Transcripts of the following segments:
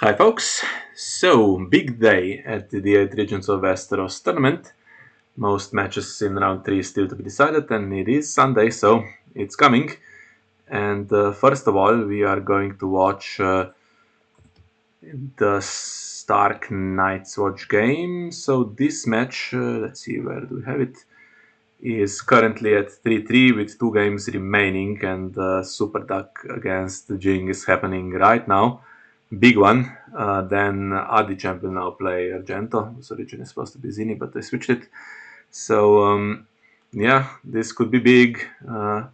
Hi folks, so big day at the 8 Regents of Westeros tournament. Most matches in round 3 still to be decided, and it is Sunday, so it's coming. And first of all, we are going to watch the Stark Night's Watch game. So this match, let's see, where do we have it? Is currently at 3-3 with 2 games remaining, and Superduck against jing is happening right now. Big one. Then Adi champ will now play Argento. So originally supposed to be Zini, but they switched it. So yeah, this could be big. We're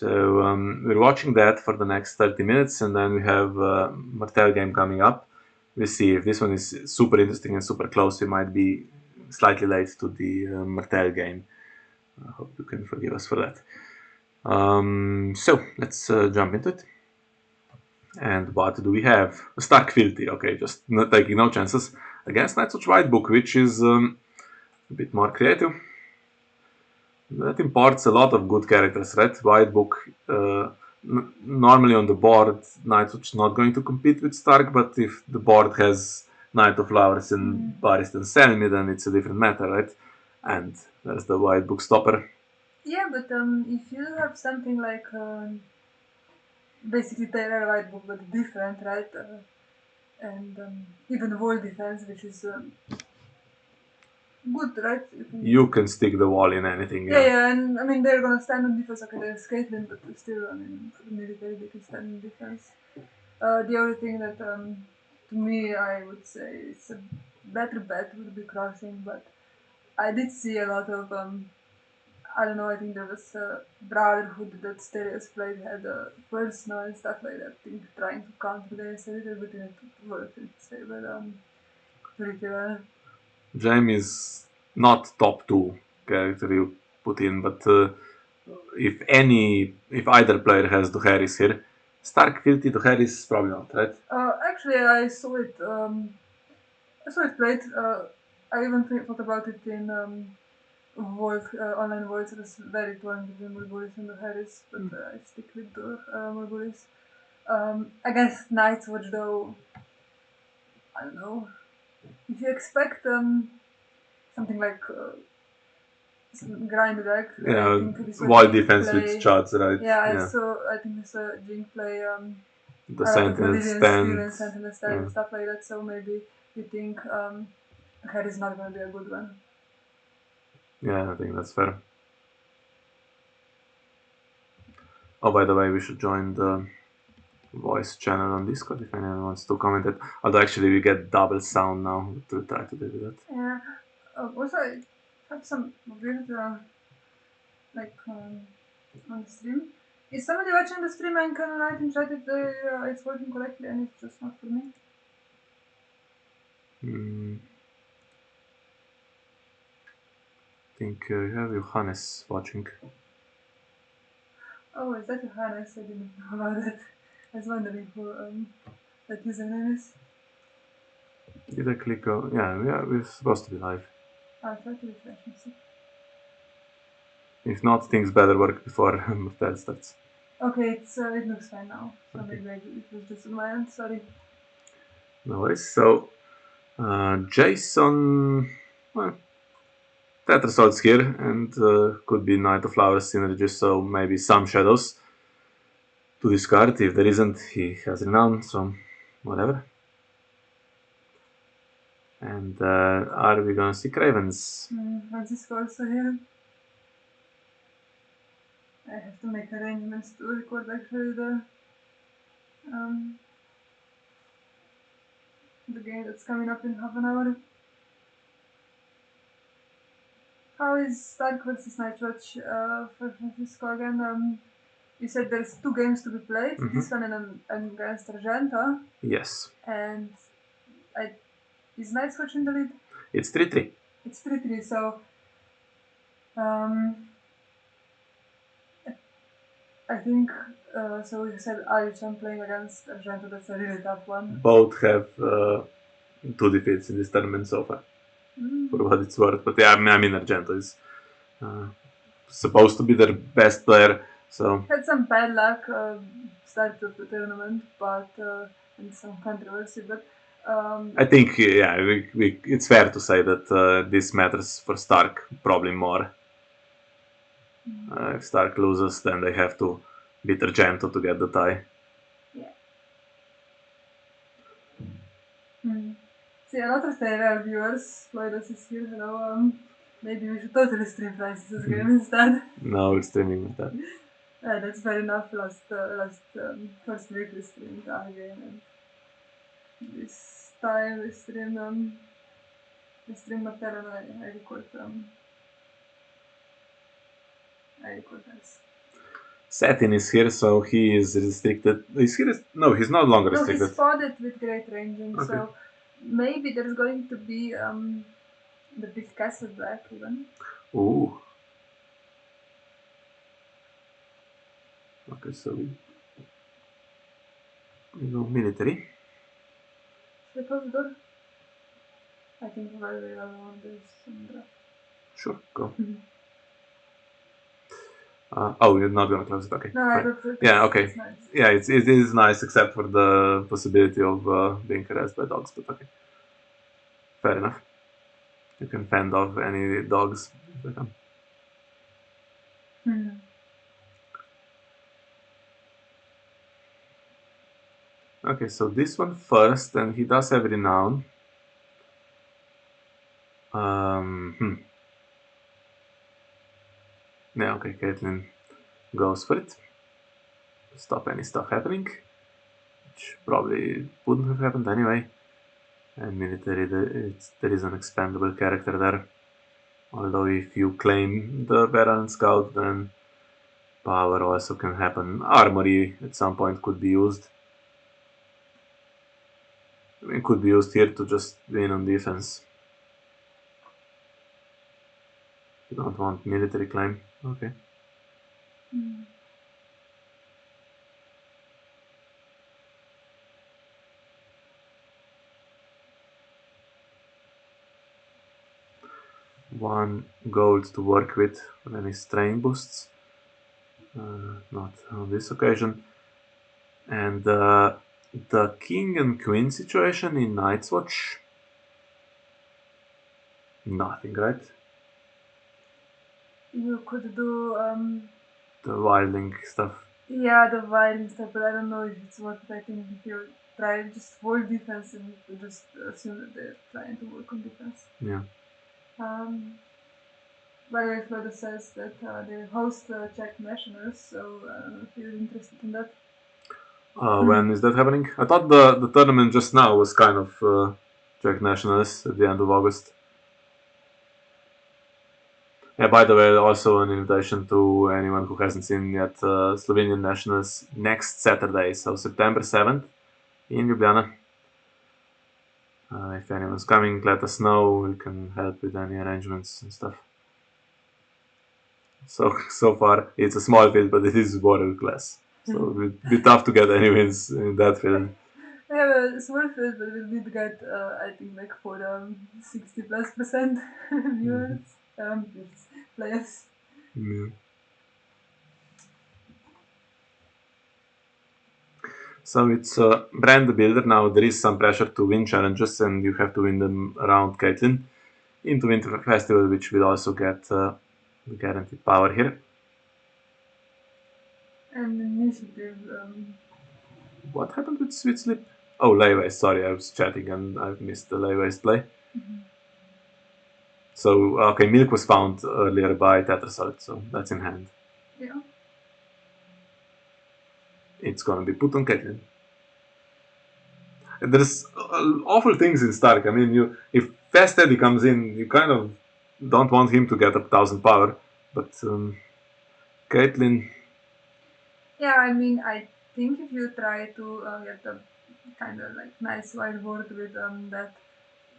watching that for the next 30 minutes, and then we have Martell game coming up. We'll see if this one is super interesting and super close. We might be slightly late to the Martell game. I hope you can forgive us for that. So let's jump into it. And what do we have? Stark Fealty. Okay, just not taking no chances against Knights of White Book, which is a bit more creative. That imports a lot of good characters, right? White Book normally on the board, Knights is not going to compete with Stark, but if the board has Knight of Flowers and Barist and Selmy, then it's a different matter, right? And there's the White Book stopper. Yeah, but if you have something like basically Taylor White Book but different, right? And even wall defense, which is good, right? You can stick the wall in anything. Yeah, and I mean they're gonna stand on defense. Okay, they're Caitlyn, but still, I mean, for the military they can stand on defense. The only thing that to me I would say it's a better bet would be crossing, but I did see a lot of I don't know, I think there was a Brotherhood that Stereos played had a personal and stuff like that, I think trying to counter this a little bit in it to work, I'd say, but pretty well. Jaime is not top 2 character you put in, but if either player has Duharis here, Stark Fealty Duharis probably not, right? Actually, I saw it played. I even thought about it in Voice, online voice. It was very torn between Morgulis and the Harris, but I stick with the Morgulis. Against Night's Watch, though, I don't know. If you expect something like grind deck, I think this was wall Jing defense play. with charts, right? Yeah, I think this Jing play The a lot of Sentinel Validian skill stand. and Sentinel style and stuff like that. So maybe you think Harry's not going to be a good one. Yeah, I think that's fair. Oh, by the way, we should join the voice channel on Discord if anyone wants to comment it. Although actually we get double sound now to try to do that. Yeah. Also, I have some weird on the stream. Is somebody watching the stream and can write in chat if it's working correctly and it's just not for me? I think you have Johannes watching. Oh, is that Johannes? I didn't know about that. I was wondering who that username is. Did I click on? Yeah, we're supposed to be live. I'll try to refresh and see. If not, things better work before Martell starts. Okay, it looks fine now. So maybe it was just on my end, sorry. No worries. So, Jason, well, Tetrasol's here and could be Knight of Flowers synergy, so maybe some shadows to discard. If there isn't, he has Renown, so whatever. And are we gonna see Cravens? Francisco also here. I have to make arrangements to record actually the game that's coming up in half an hour. How is Stark versus Nightwatch for Francisco again? You said there's 2 games to be played. This one and against Argento. Yes. And is Nightwatch in the lead? It's 3-3. It's 3-3, so I think so. You said Alichan playing against Argento. That's a really tough one. Both have 2 defeats in this tournament so far, for what it's worth. But yeah, I mean Argento is supposed to be their best player. So had some bad luck start of the tournament, but and some controversy, but I think, yeah, it's fair to say that this matters for Stark probably more. If Stark loses, then they have to beat Argento to get the tie. yeah. See, a lot of Targaryen viewers, Loidos is here, hello, maybe we should totally stream Francis's game instead. No, we're streaming with that. That's fair enough. First week we streamed our game, and this time we stream Martell, and I record this. Satin is here, so he is restricted. Is he? No, he's no longer No, restricted. he's spotted with great ranging, Okay. so maybe there's going to be the big castle back even. Ooh. Okay, so we go military. Should I close the door? I think while we are on this draft. Sure, go. Oh, you're not gonna close it. Okay. No, I got it. Yeah. Okay. It's nice. Yeah, it is nice, except for the possibility of being harassed by dogs. But okay, fair enough. You can fend off any dogs if they come. Okay, so this one first, and he does have renown. Yeah, okay, Caitlyn goes for it. Stop any stuff happening, which probably wouldn't have happened anyway. And military, there is an expandable character there. Although if you claim the Veteran Scout, then power also can happen. Armory at some point could be used. I mean, could be used here to just win on defense. You don't want military claim. Okay. One gold to work with for any strain boosts. Not on this occasion. And the king and queen situation in Night's Watch. Nothing, right? You could do The wildling stuff. yeah, the violent stuff, but I don't know if it's worth it. I think if you try just hold defense and you just assume that they're trying to work on defense. Yeah. By the way, Florida says that they host Czech nationals, so if you're interested in that. When is that happening? I thought the tournament just now was kind of Czech nationals at the end of August. Yeah, by the way, also an invitation to anyone who hasn't seen yet Slovenian Nationals next Saturday, so September 7th in Ljubljana. If anyone's coming, let us know. We can help with any arrangements and stuff. So far, it's a small field, but it is warrior class. So it would be tough to get any wins in that field. We have a small field, but we did get, I think, like for 60+% viewers, players. Yeah. So it's brand builder now. There is some pressure to win challenges, and you have to win them around Caitlyn into Winter Festival, which will also get guaranteed power here. And initiative. What happened with Sweet Sleep? Oh, Layways. Sorry, I was chatting and I missed the Layways play. So, okay, Milk was found earlier by Tetrasalt, so that's in hand. Yeah. It's gonna be put on Caitlyn. There's awful things in Stark. I mean, if Fast Eddie comes in, you kind of don't want him to get up 1000 power, but Caitlyn. Yeah, I mean, I think if you try to get a kind of like nice wide board with that,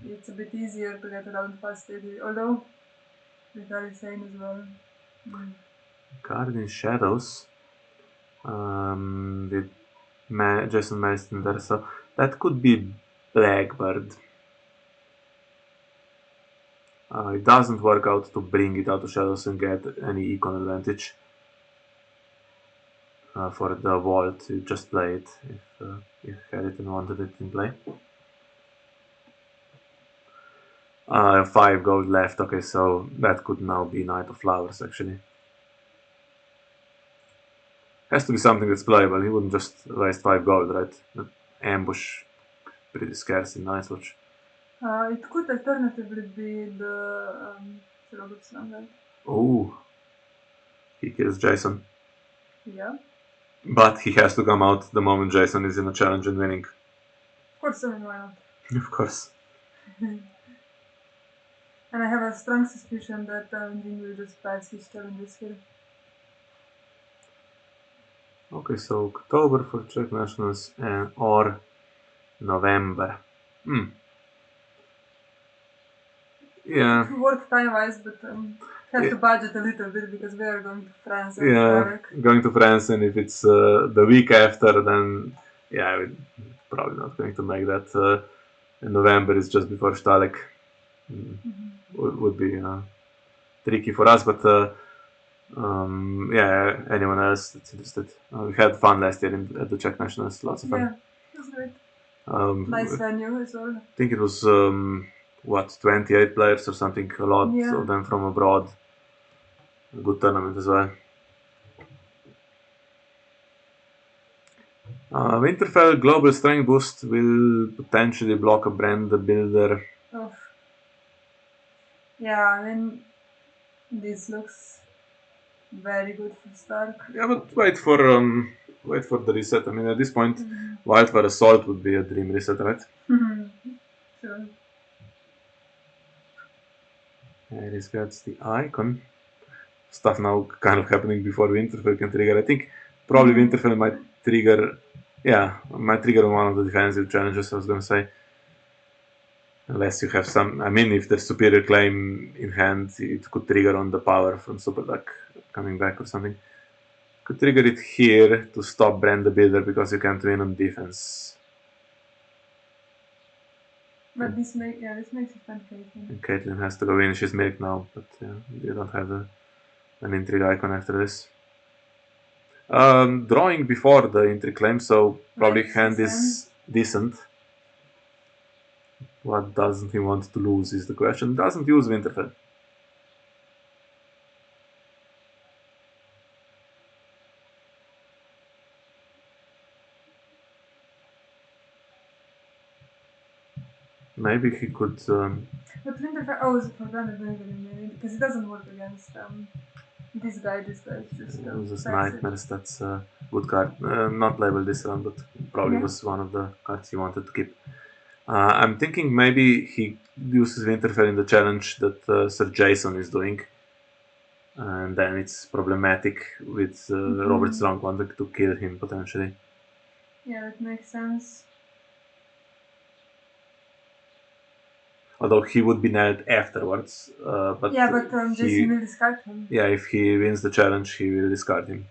it's a bit easier to get around fast steady. Although, with that insane as well. Guardian Shadows. With Jason Marston there, so that could be Blackbird. It doesn't work out to bring it out of Shadows and get any econ advantage. for the vault. You just play it if you had it and wanted it in play. 5 gold left. Okay, so that could now be Knight of Flowers actually. Has to be something that's playable. He wouldn't just waste 5 gold, right? The ambush, pretty scarce in Night's Watch. It could alternatively be the Robert's Longhead. Oh, he kills Jason. Yeah. But he has to come out the moment Jason is in a challenge and winning. Of course, I mean, why not? Of course. And I have a strong suspicion that Jing will just pass his challenges here. Okay, so October for Czech Nationals and or November. Yeah. Worth time-wise, but have to budget a little bit because we are going to France and Yeah, going to France, and if it's the week after, then yeah, we're probably not going to make that. In November is just before Stalek. Would be tricky for us, but yeah, anyone else that's interested. We had fun last year at the Czech Nationals, lots of fun. Yeah, it was great. Nice venue as well. I think it was 28 players or something, a lot of them from abroad. A good tournament as well. Winterfell Global Strength Boost will potentially block a brand builder. Oh. Yeah, I mean, this looks very good for Stark. Yeah, but wait for the reset. I mean, at this point, Wildfire Assault would be a dream reset, right? Sure. There is gets the icon. Stuff now kind of happening before Winterfell can trigger. I think probably Winterfell might trigger. Yeah, might trigger one of the defensive challenges. I was gonna say. Unless you have some, I mean, if there's superior claim in hand, it could trigger on the power from Superduck coming back or something. Could trigger it here to stop Brand the Builder because you can't win on defense. But this makes it fun, Caitlyn. And Caitlyn has to go in. She's milk now, but you don't have an intrigue icon after this. Drawing before the intrigue claim, so probably hand is decent. What doesn't he want to lose is the question. Doesn't use Winterfell. Maybe he could. But Winterfell, is for granted because it doesn't work against this guy. This guy is just uses Nightmares. That's a good card. Not labeled this one, but probably was one of the cards he wanted to keep. I'm thinking maybe he uses Winterfell in the challenge that Sir Jason is doing. And then it's problematic with Robert Strong wanting to kill him potentially. Yeah, that makes sense. Although he would be nailed afterwards. But Jason will discard him. Yeah, if he wins the challenge, he will discard him.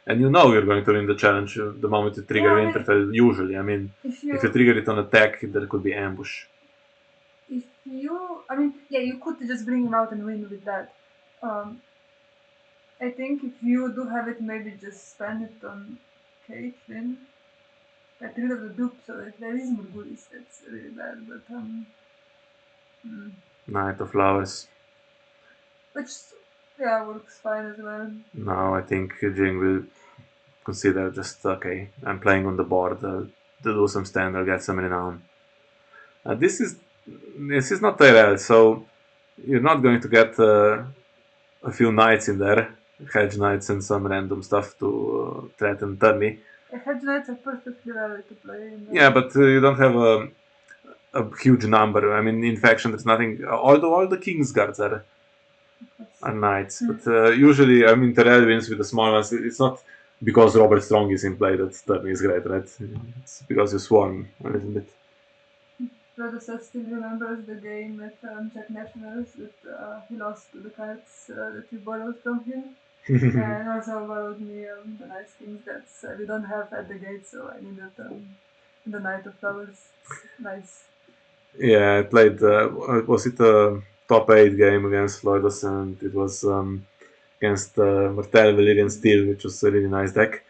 And you know you're going to win the challenge the moment you trigger Winterfell, usually. I mean, if you trigger it on attack, there could be ambush. You could just bring him out and win with that. I think if you do have it, maybe just spend it on Caitlyn. Get rid of the dupe, so if there is Murgulis, that's really bad, but Knight of Flowers. Which, yeah, works fine as well. No, I think Jing will consider just, okay, I'm playing on the board, to do some stand, I'll get some renown. This is not Tyrell, so you're not going to get a few knights in there, hedge knights and some random stuff to threaten Turney. Hedge knights are perfectly valid to play. Yeah, but you don't have a huge number. I mean, in faction, there's nothing. Although all the King's Guards are knights, but usually, I mean, Tyrell wins with the small ones. It's not because Robert Strong is in play that Turney is great, right? It's because you swarm a little bit. Producer still remembers the game at Czech Nationals that he lost the cards that you borrowed from him. And also borrowed me the nice things that we don't have at the gate, so I needed the Knight of Flowers. Nice. Yeah, I played, was it a top 8 game against Loidos, and it was against Martell Valyrian Steel, which was a really nice deck.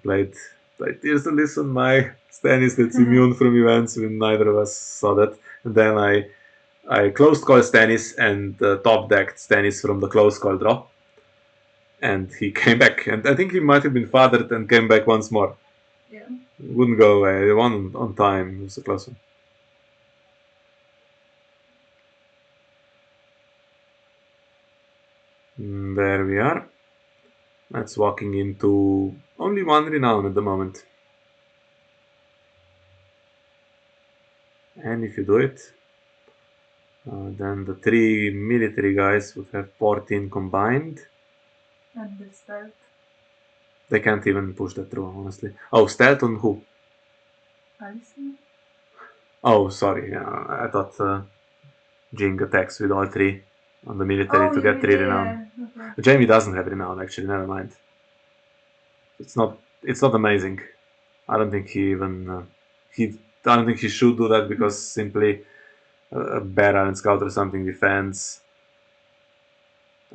Played Tears of Lys on my Stannis that's immune from events when neither of us saw that. And then I closed call Stannis and top decked Stannis from the close call draw. And he came back. And I think he might have been fathered and came back once more. Yeah. Wouldn't go away. He won on time. It was a close one. There we are. That's walking into only one renown at the moment. And if you do it, then the 3 military guys would have 14 combined. And the stealth. They can't even push that through, honestly. Oh, stealth on who? Alison? Oh, sorry. I thought Jing attacks with all 3 on the military to get 3 renown. Okay. Jamie doesn't have renown, actually. Never mind. It's not amazing. I don't think he even I don't think he should do that because simply a Bear Island Scout or something defends.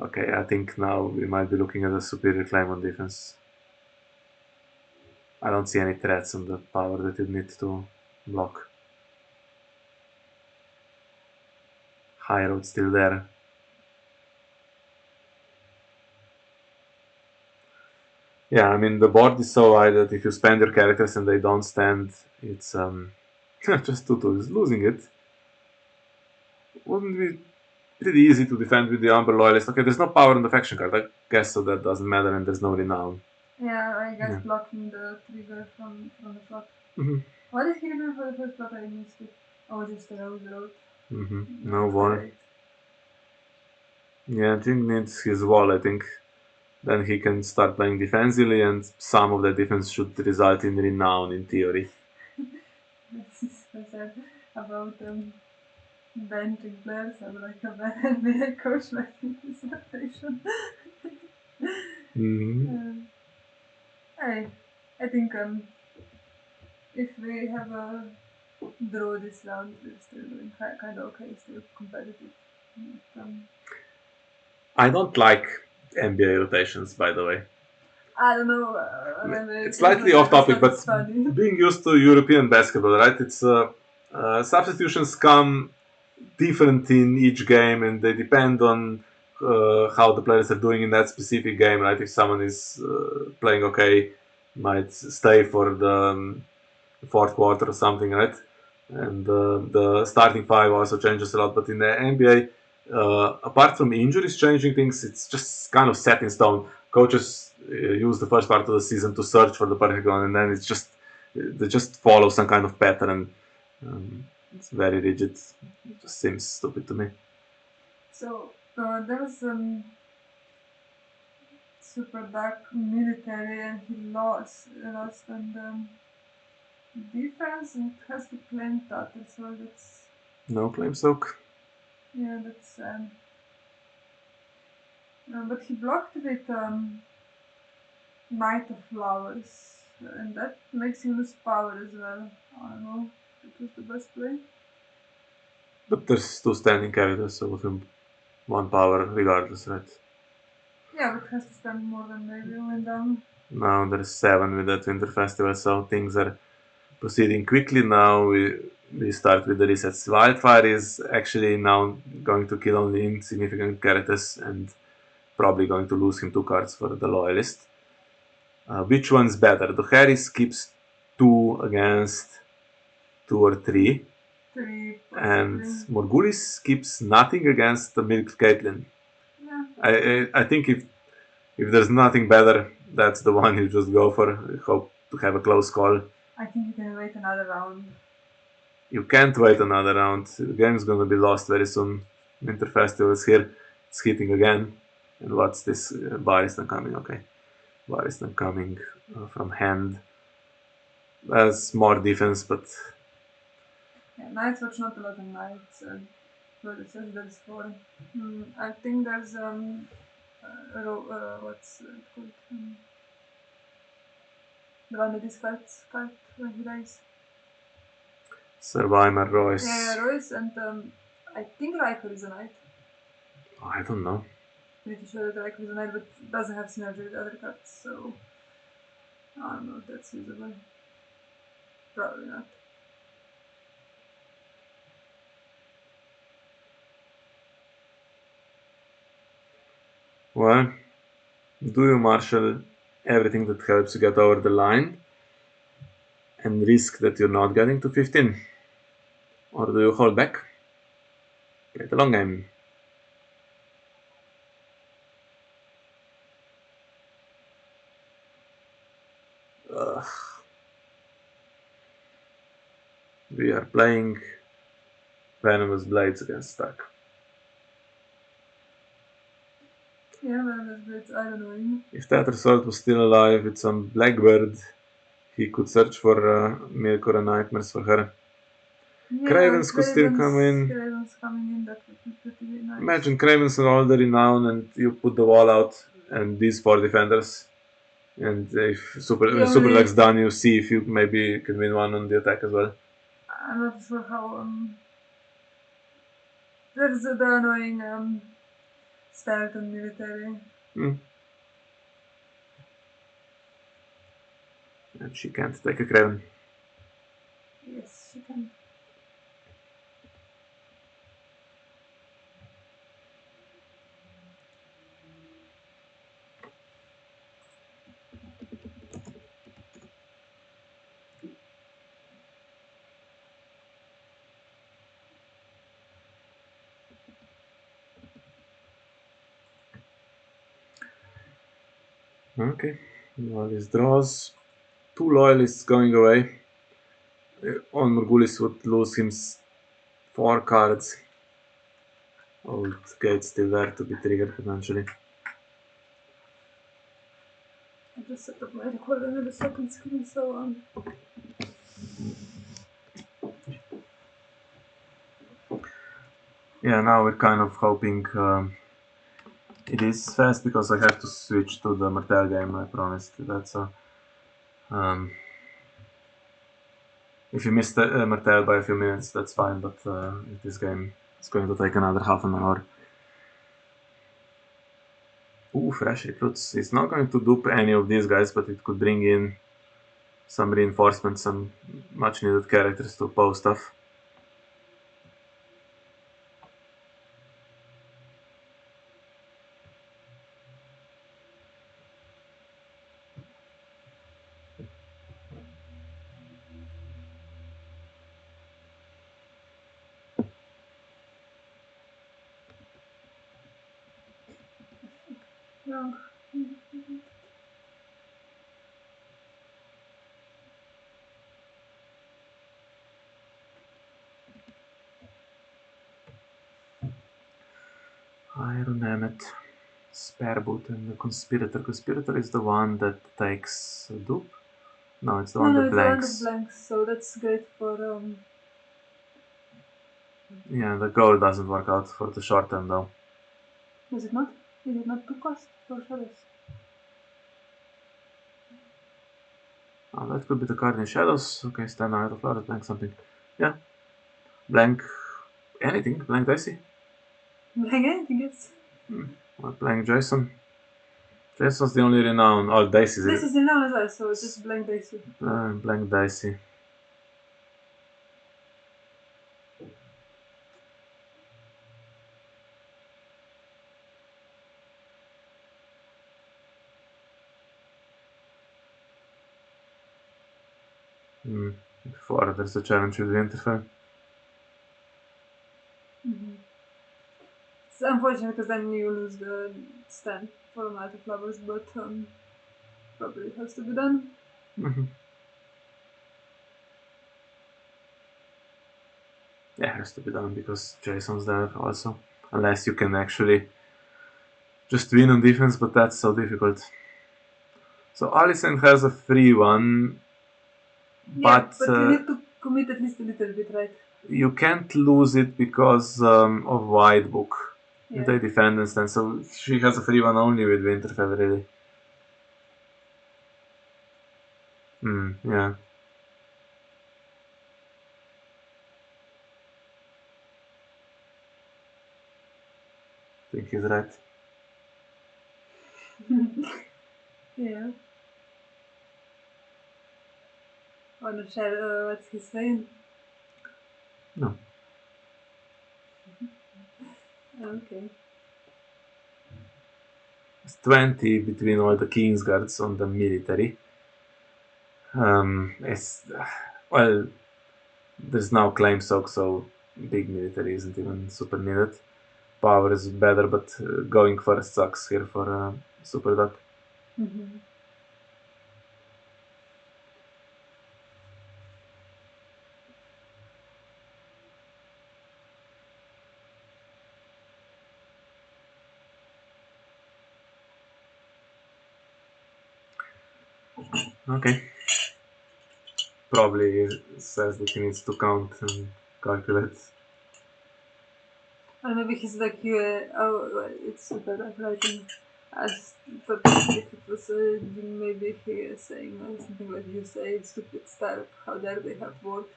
Okay, I think now we might be looking at a superior claim on defense. I don't see any threats on the power that you need to block. High road still there. Yeah, I mean the board is so wide that if you spend your characters and they don't stand, it's just 2-2 is losing it. Wouldn't be pretty easy to defend with the Umber Loyalist. Okay, there's no power on the faction card, I guess, so that doesn't matter, and there's no renown. Yeah, I guess blocking the trigger from the flop. Mm-hmm. What did he do for the first flop? I missed it. Oh, just the road. Mm-hmm. No wall. Yeah, Jing needs his wall, I think. Then he can start playing defensively, and some of the defense should result in renown in theory. This is so sad about benching players. I'm like a bad NBA coach making this rotation. I think if we have a draw this round, we're still doing kind of okay, still competitive. I don't like NBA rotations, by the way. I don't know. It's slightly off topic, but being used to European basketball, right? It's substitutions come different in each game, and they depend on how the players are doing in that specific game, right? If someone is playing okay, might stay for the fourth quarter or something, right? And the starting 5 also changes a lot. But in the NBA, apart from injuries changing things, it's just kind of set in stone. Coaches use the first part of the season to search for the perfect one, and then it's just they just follow some kind of pattern. It's very rigid. It just seems stupid to me. So there was Superduck military, and he lost and defense, and has to claim that as well. That's no claim soak. Yeah, that's but he blocked with Knight of Flowers, and that makes him lose power as well. I don't know if it was the best play. But there's 2 standing characters, so with him 1 power regardless, right? Yeah, but has to spend more than maybe went down. Now there's 7 with that Winter Festival, so things are proceeding quickly. Now we start with the resets. Wildfire is actually now going to kill only insignificant characters and probably going to lose him 2 cards for the Loyalist. Which one's better? The Harris keeps 2 against 2 or 3. 3 and Morgulis keeps nothing against the Milk Caitlyn. Yeah. I think if there's nothing better, that's the one you just go for. I hope to have a close call. I think you can wait another round. You can't wait another round. The game's gonna be lost very soon. Winter Festival is here. It's hitting again. And what's this? Baristan coming. Okay. Baristan coming from hand. That's more defense, but... Yeah, Knights watch not a lot of Knights. But it says there's 4. I think there's what's it called? The one that discards card when he dies. Survivor Royce. Yeah, Royce, and I think Riker is a knight. I don't know. pretty sure that I like with the knight, but it doesn't have synergy with other cards, so I don't know if that's usable. Probably not. Well, do you marshal everything that helps you get over the line and risk that you're not getting to 15? Or do you hold back? Play the long game. Ugh. We are playing Venomous Blades against Stack. Yeah, Venomous Blades, I don't know. If that result was still alive with some Blackbird, he could search for Milk or Nightmares for her. Yeah, Cravens could still come in. Cravens coming in, that would be pretty nice. Imagine Cravens and all the renown, and you put the wall out, and these 4 defenders. And if Superduck's done, you see if you maybe can win one on the attack as well. I'm not sure how. There's the annoying start on military. And she can't take a Craven. Yes, she can. Okay, well, these draws. 2 loyalists going away. On Morgulis would lose him 4 cards. Old Gate still there to be triggered potentially. I just set up my recorder on the second screen, so Yeah, now we're kind of hoping it is fast because I have to switch to the Martell game, I promised. That's if you missed Martell by a few minutes, that's fine, but this game is going to take another half an hour. Ooh, fresh recruits. It's not going to dupe any of these guys, but it could bring in some reinforcements, some much needed characters to oppose stuff. yeah. Iron Emmet, Spareboot, and the Conspirator. Conspirator is the one that takes a dupe? No, it's the one that It's the one blanks. that blanks, so that's great for Yeah, the goal doesn't work out for the short term though. Is it not? Is it not 2 cost for shadows? Oh, that could be the card in shadows. Okay, stand out of flowers, blank something. Yeah. Blank anything, blank Dicey. Blank anything, yes. Or blank Jason. Jason's the only renown. Oh, Dicey. This is renown as well, so it's just blank Dicey. Blank Dicey. Before there's a challenge with Winterfell. It's unfortunate because then you lose the stand for Night of Flowers, but probably it has to be done. Yeah, it has to be done because Jason's there also. Unless you can actually just win on defense, but that's so difficult. So Alicent has a free one. Yeah, but you need to commit at least a little bit, right? You can't lose it because of White Book. Yeah. If they defend and stand, so she has a free one only with Winterfell, really. Yeah. I think he's right. Yeah. Wanna share what's he saying? No. Okay. It's 20 between all the Kingsguards on the military. It's well, there's now claim stock, so big military isn't even super needed. Power is better, but going first sucks here for Superduck. Mm-hmm. Okay. Probably says that he needs to count and calculate. Or maybe he's like, oh, well, it's super like writing. As but if it was maybe he is saying something like you say, stupid stuff. How dare they have work?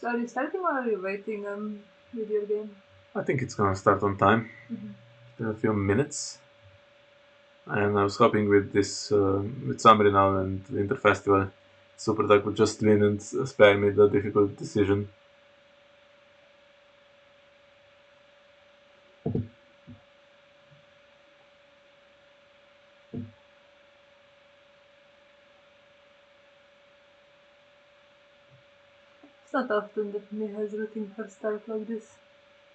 So are you starting or are you waiting with your game? I think it's gonna start on time. Still a few minutes. And I was hoping with this, with Summer now and Winter Festival, Superduck would just win and spare me the difficult decision. It's not often that me has rooting for Stark like this.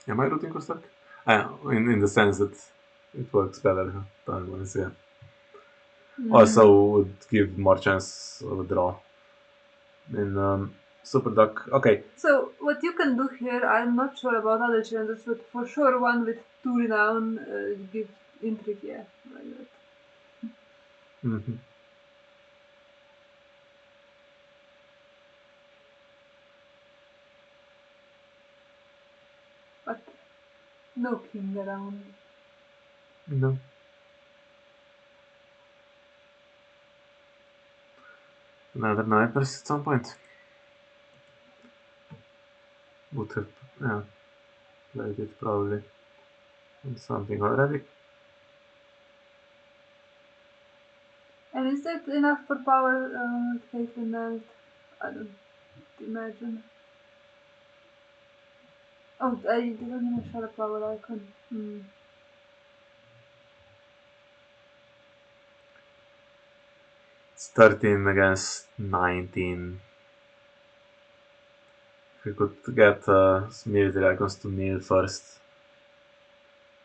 Am I rooting for Stark? In the sense that it works better time-wise, yeah. Also would give more chance of a draw. In Superduck, okay. So what you can do here, I'm not sure about other challenges, but for sure one with 2 renown gives intrigue, yeah, like that. Mm-hmm. But no king around. No. Another nightmares at some point. Would have played it probably on something already. And is that enough for power Caitlyn Knight? I don't imagine. Oh, I didn't even share a power icon. It's 13 against 19. If we could get military icons to kneel first.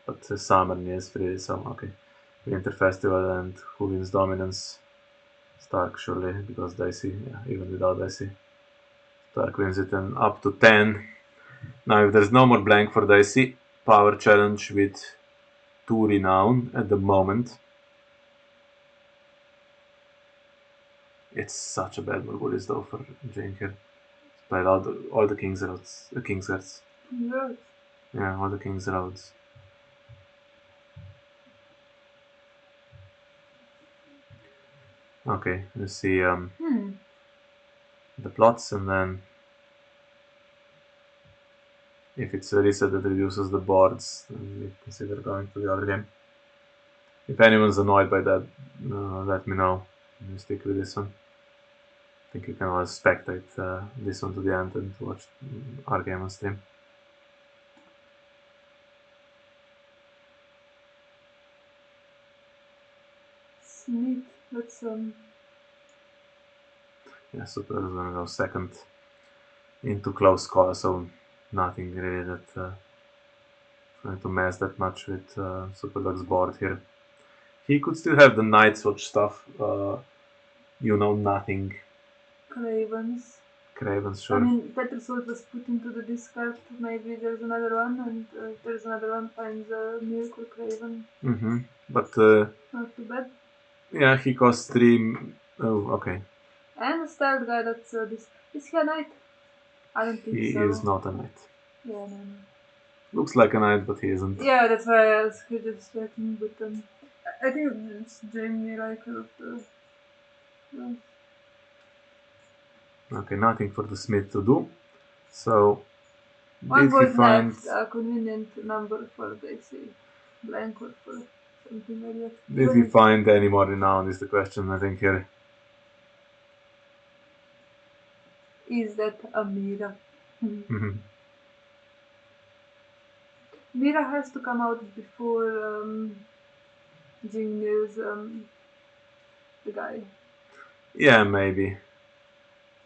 But Summer kneels free, so okay. Winter Festival and who wins dominance? Stark surely, because Dicey, yeah, even without Dicey. Stark wins it and up to 10. Now if there's no more blank for Dicey, power challenge with 2 renown at the moment. It's such a bad Morgulis though for Jane here. Played all the King's Roads. The King's Hearts. Yes. Yeah, all the King's Roads. Okay, let's see the plots and then if it's a reset that reduces the boards, then we consider going to the other game. If anyone's annoyed by that, let me know. We'll stick with this one. I think you can always spectate this one to the end and watch our game on stream. It's neat. Let's Yeah, Super is gonna go second into close call, so nothing really that going to mess that much with Superduck's board here. He could still have the Night's Watch stuff. Nothing. Cravens. Cravens, I sure. mean, Peter Sword was put into the discard. Maybe there's another one, and there's another one finds a Miracle Craven. Mm-hmm. But Not too bad. yeah, he costs 3. Oh, okay. And a stealth guy that's this. Is he a knight? I don't think He so. is not a knight. Yeah, no. Looks like a knight, but he isn't. Yeah, that's why I asked you just checking, but I think it's Jamie Riker of the. Okay, nothing for the smith to do. So, One did he goes find... next, a convenient number for basic blank or for something like that. Did he find any more renown is the question, I think, here. Is that a Mira? Mhm. Mira has to come out before Jing nails the guy. Yeah, maybe.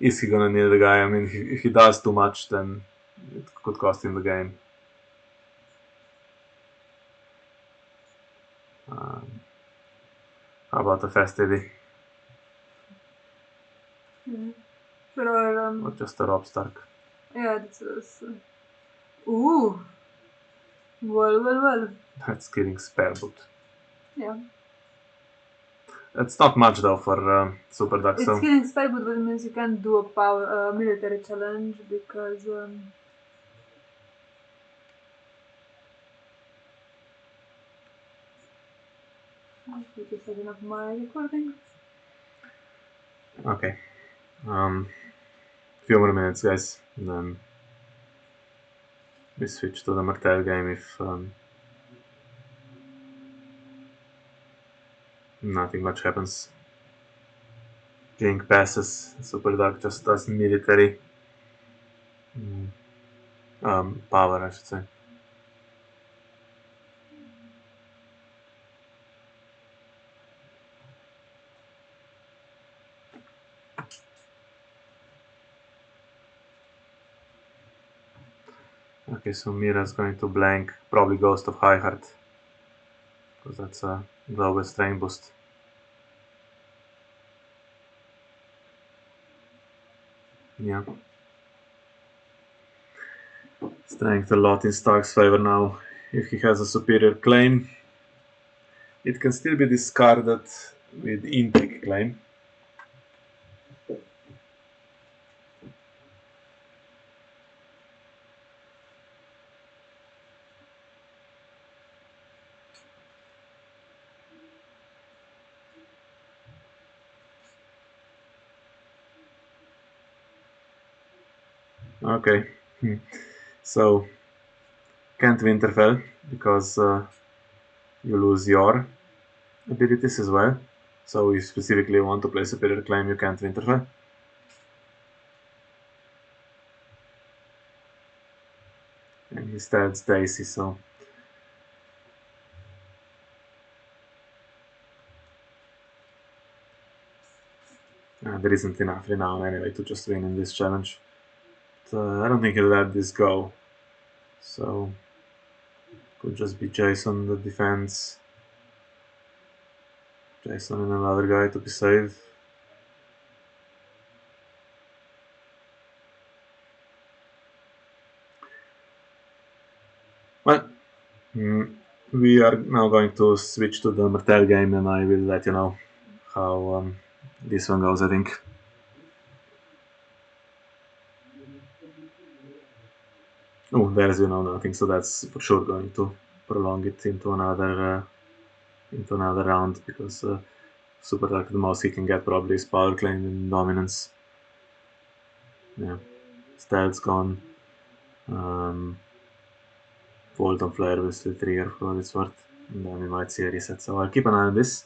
Is he gonna nail the guy? I mean, if he does too much, then it could cost him the game. How about a fastity? Or Or just a Rob Stark? yeah, this was. Ooh! Well. That's killing Spellboot. Yeah. That's not much though for Superduck, It's so... killing Spellboot, but it means you can't do a power military challenge because. I just had enough my recording. Okay. Few more minutes, guys, and then we switch to the Martell game if nothing much happens. Jing passes, Superduck just does military power, I should say. Okay, so Mira's going to blank, probably Ghost of High Heart, because that's a global strain boost. Yeah. Strength a lot in Stark's favor now. If he has a superior claim, it can still be discarded with Intrigue claim. Okay, so can't Winterfell because you lose your abilities as well. So you specifically want to play superior claim, you can't Winterfell. And instead Stacy, so there isn't enough renown anyway to just win in this challenge. But, I don't think he'll let this go. So could just be Jason that defends. Jason and another guy to be safe. Well, we are now going to switch to the Martell game, and I will let you know how this one goes, I think. Oh, there's nothing, so that's for sure going to prolong it into another round because Superduck, the most he can get probably is power claim and dominance. Yeah, Stealth's gone. Bolt on Flare will still trigger for what it's worth, and then we might see a reset. So I'll keep an eye on this,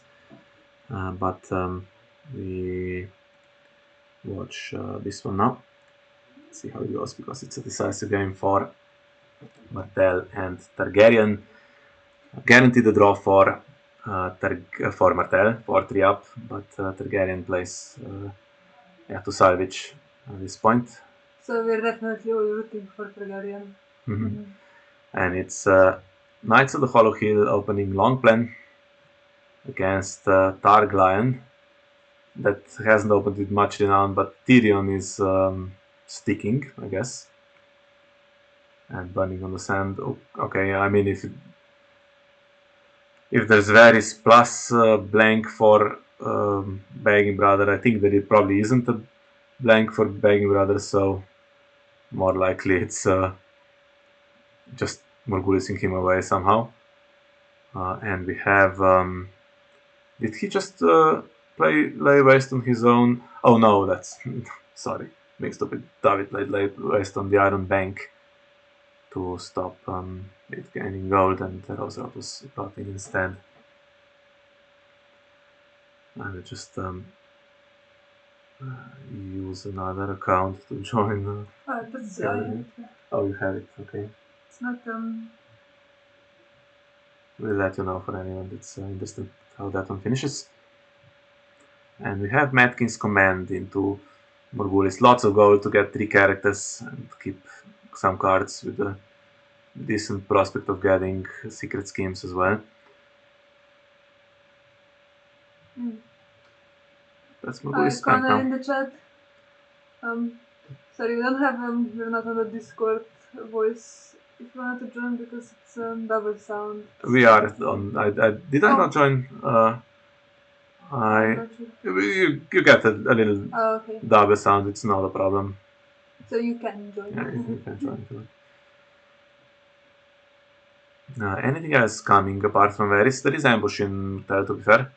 but we watch this one now. See how it goes because it's a decisive game for Martell and Targaryen. Guaranteed a draw for Martell for 3 up, but Targaryen plays to salvage at this point. So we're definitely all rooting for Targaryen. And it's Knights of the Hollow Hill opening long plan against Targaryen. That hasn't opened with much renown, but Tyrion is sticking, I guess. And Burning on the Sand. Okay, I mean, if there's Varys plus blank for Begging Brother, I think that it probably isn't a blank for Begging Brother, so more likely it's just Morgulising him away somehow. And we have... did he just lay waste on his own? Oh no, that's... sorry, mixed up with David lay waste on the Iron Bank to stop it gaining gold, and Rosa was brought in instead. I will just use another account to join. That's I have it. Oh, you have it, okay. It's not We'll let you know for anyone that's interested how that one finishes. And we have Matkins Command into Morgulis. Lots of gold to get 3 characters and keep some cards with a decent prospect of getting secret schemes as well. That's Morgulis spent Connor in now. the chat. Sorry, we don't have we're not on the Discord voice. If you wanted to join, because it's double sound. We are on. Did I not join? I'm not sure. You get a little Okay. double sound. It's not a problem. So you can join. Yeah, you can join. Anything else coming apart from Varys? There is ambush in Martell, to be fair.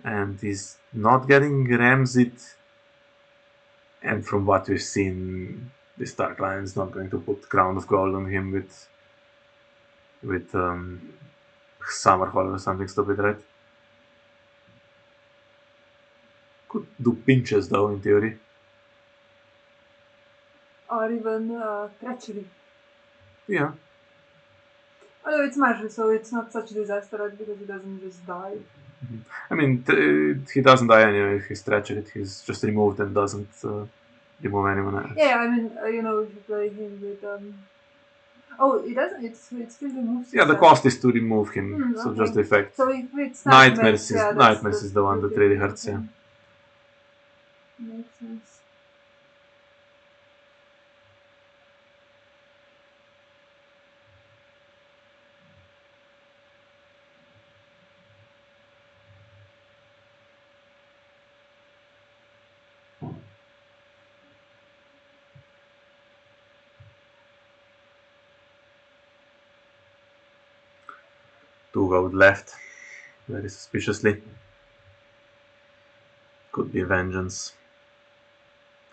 And he's not getting Ramsed. And from what we've seen, this Targaryen is not going to put Crown of Gold on him with Summerhall or something stupid, right? Could do pinches though, in theory. Or even treachery. Yeah. Although it's magic, so it's not such a disaster, right? Because he doesn't just die. I mean, he doesn't die anyway if he's treachery. He's just removed and doesn't remove anyone else. Yeah, I mean, if you play him with oh, it doesn't. It still removes. Yeah, the cost is to remove him, so okay. just the effect. So if it's Nightmares that's is the one that really hurts. Yeah. Makes sense. Two gold left, very suspiciously. Could be vengeance.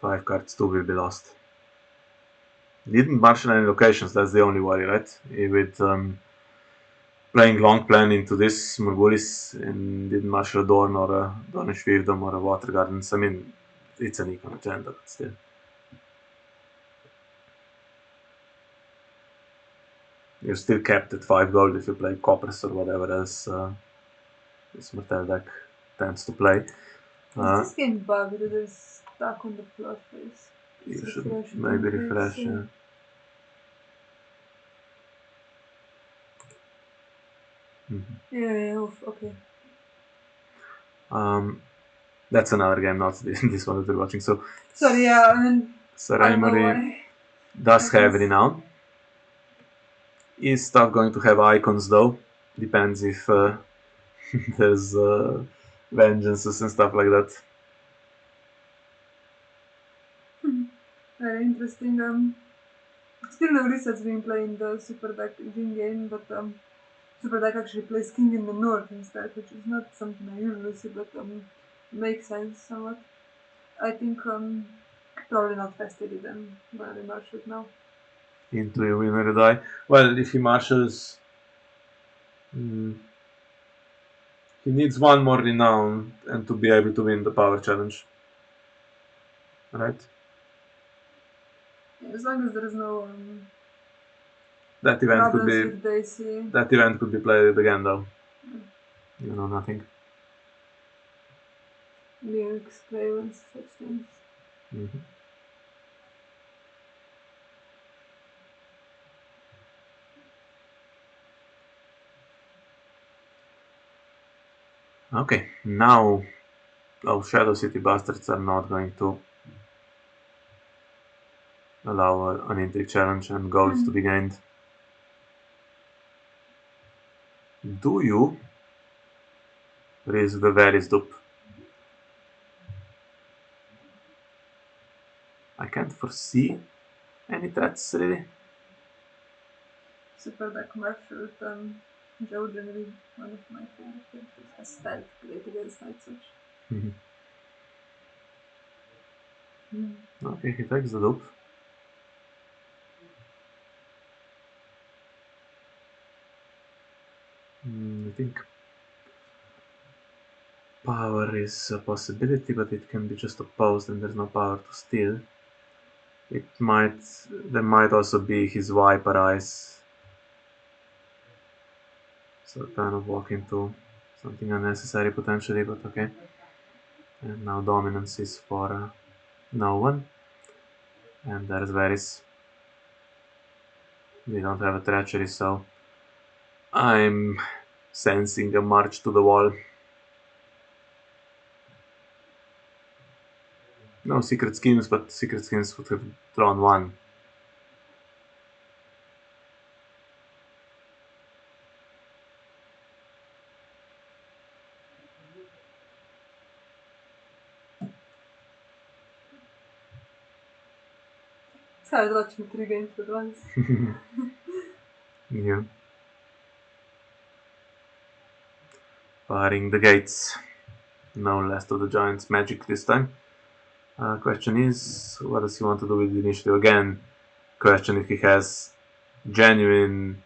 5 cards, 2 will be lost. Didn't marshal any locations, that's the only worry, right? With playing long plan into this Morgulis and didn't marshal a Dorn or a Dornish Fiefdom or a Water Gardens. I mean, it's an econ agenda, but still. You're still capped at 5 gold if you play Coppers or whatever else this Martell deck tends to play. Is this game bugged that is stuck on the plot face? You should maybe refresh. Yeah, okay. That's another game, not this one that we're watching. So, sorry, yeah, I mean, Saraaa does have renown. Is stuff going to have icons though? Depends if there's vengeances and stuff like that. Very interesting. Still no research being played in the Superduck jing game, but Superduck actually plays King in the North instead, which is not something I usually see, but makes sense somewhat. I think probably not Fealty then, gonna remarshal it now. Into a win or a die. Well, if he marshals, he needs 1 more renown and to be able to win the power challenge, right? Yeah, as long as there is no that event could be with Daisy. That event could be played again though. You know, nothing. Lyrics, cravens, such things. Okay, now those Shadow City bastards are not going to allow an intrigue challenge and goals to be gained. Do you raise the Varys dupe? I can't foresee any threats really. Superduck Marshall with Joe generally one of my favorite characters. Has stealth great against Night Watch. Okay, he takes the loop. I think power is a possibility, but it can be just opposed and there's no power to steal. There might also be his Viper Eyes. So kind of walk into something unnecessary potentially, but okay. And now dominance is for no one. And there's Varys. We don't have a treachery, so I'm sensing a march to the wall. No secret schemes, but secret schemes would have drawn one. Started watching 3 games at once. Yeah. Firing the gates. No less of the Giants' magic this time. Question is, what does he want to do with the initiative again? Question if he has genuine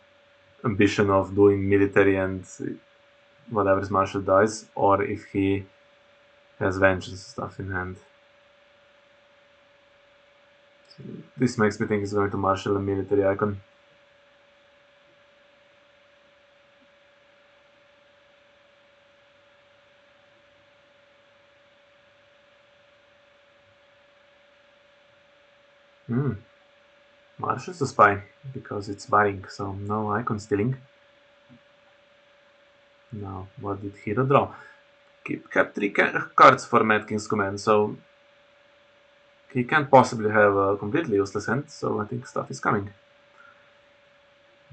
ambition of doing military and whatever his marshal dies, or if he has vengeance stuff in hand. So this makes me think he's going to marshal a military icon. Marshal's a spy, because it's buying, so no icon stealing. Now, what did Heerro draw? Kept 3 cards for Mad King's command, so he can't possibly have a completely useless hand, so I think stuff is coming.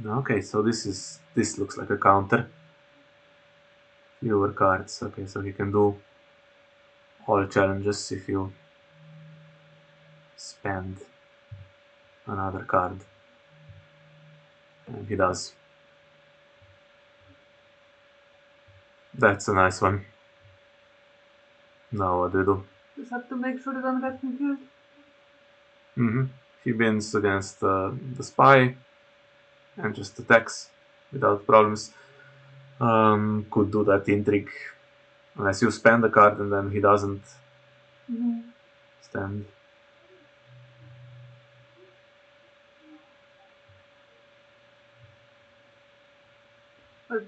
Okay, so this looks like a counter. Fewer cards, okay, so he can do all challenges if you spend another card. And he does. That's a nice one. Now what do you do? Just have to make sure they don't get me killed. He wins against the spy and just attacks without problems. Could do that intrigue unless you spend a card and then he doesn't stand. But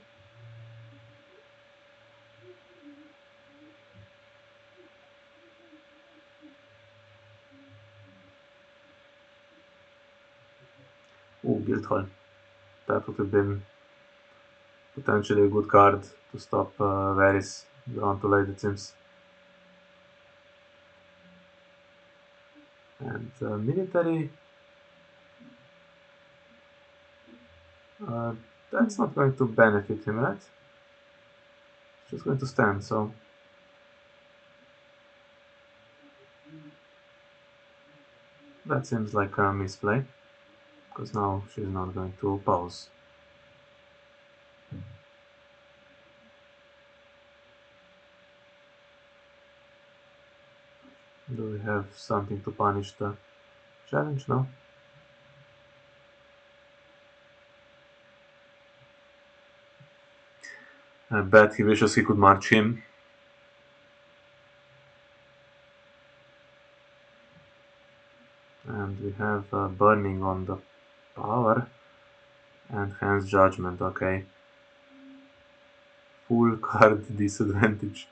Guildhall. That would have been potentially a good card to stop Varys. Drawn too late, it seems. And military. That's not going to benefit him, right? It's just going to stand, so. That seems like a misplay. Because now she's not going to pause. Do we have something to punish the challenge? No. I bet he wishes he could march him. And we have burning on the power and hands judgment, okay. Full card disadvantage